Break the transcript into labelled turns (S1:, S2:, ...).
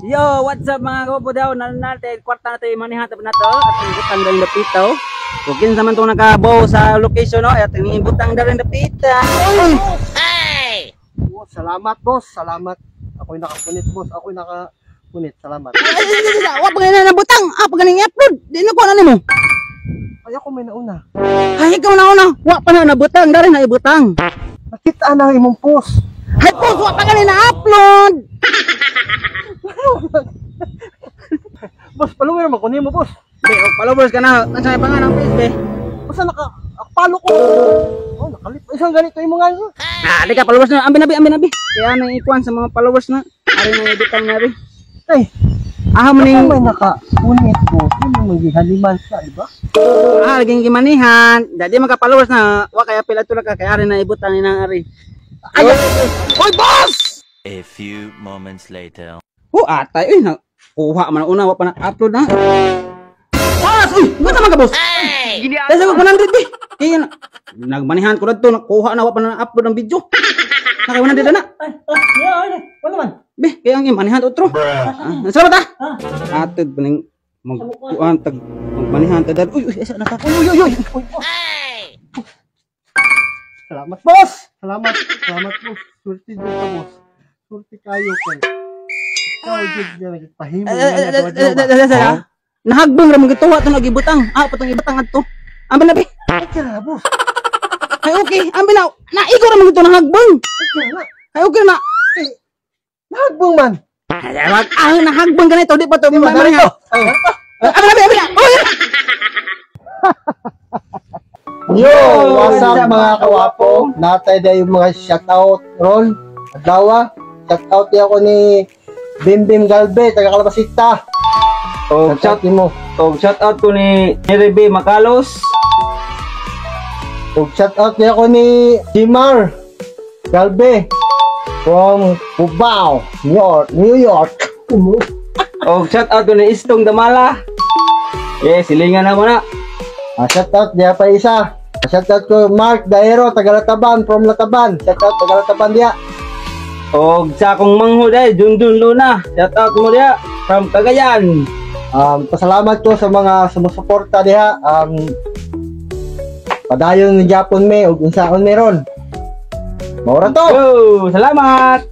S1: Yo, what's up mga kapo daw? Natin, kwarta natin manihatap na to. At ang butang daw yung napitaw. So, kinsa man itong nakabaw sa location, no? At ang butang daw yung napitaw.
S2: Hey! Oh, salamat, boss. Salamat. Ako'y nakapunit, boss. Ako'y nakapunit. Salamat.
S1: Wala pa ganyan na butang. Pag ganyan i-upload. Di na ko ano mo.
S2: Ay, ako may nauna.
S1: Ay, ikaw na una. Wala pa na butang. Dari na ibutang.
S2: Nakita na imong post.
S1: Ay, po, wala pa ganyan na-upload.
S2: Boss, follower naman kunin mo, boss.
S1: Followers ka na. Nasaan pa nga ng page, be?
S2: Basta nakapalo ko. Oh, nakalit. Isang ganito yung mga ano.
S1: Di ka, followers na. Ambi. Kaya nang ikuan sa mga followers na. Ari na ibutang na rin.
S2: Ay,
S1: Mo
S2: ako
S1: ning
S2: may nakapunit po. Yun yung maghihaliman siya, di ba?
S1: laging gimanihan. Dadi maka-followers na. Wa kaya pila tulad ka. Kaya ari na ibutang ni nang ari.
S2: Ay, oy, boss!
S3: A few moments later.
S1: Atay, uy, kuha man una, wa pa na-upload na. Boss, uy, bata man ka, boss. Dahil sa 100, be. Kaya na, nagmanihan ko na ito, kuha na, wa pa na-upload ng video. Naka 100 na.
S2: Ano naman?
S1: Be, kaya ang imanihan utro. Salamat ha. Atid pa ning magkuhan, magmanihan, tadad. Uy, asa na ka? Uy.
S2: Salamat, boss! Salamat, boss. Surti dito ka, boss. Surti kayo, boss. Ikaw, Jud, na nagpahimo na.
S1: Nahagbang ramang gituwa ito nag-ibutang. Patang ibutang ato. Ambil na, be.
S2: Ay, kaya, boss.
S1: Ay, okay. Ambil na. Naigo ramang ito nahagbang.
S2: Ay, kaya na.
S1: Ay, okay na.
S2: Nahagbong man.
S1: Nahagbang ganito. Di pa ito.
S2: Di ba, ganito?
S1: Ambil na.
S2: Yo, what's up mga kawapo? Natay na yung mga shoutout ron. Adlawa. Shoutout niya ako ni Bimbim Galbe, taga Calabasita.
S1: Shout out ko ni Jeremy Macalos.
S2: Shoutout niya ako ni Jimar Galbe from Cubao, New York.
S1: Shout out ko ni Istong Damala. Silingan na mo na.
S2: Shoutout niya pa isa. Shoutout ko Mark Daero, taga Lataban, from Lataban. Shoutout taga Lataban dia.
S1: Sa akong mangho day, Junjun Luna. Shout out mo dia from Cagayan.
S2: Pasalamat ko sa mga sumusuporta diha. Padayon ni Japon me ug unsaon meron. Maura to.
S1: Salamat.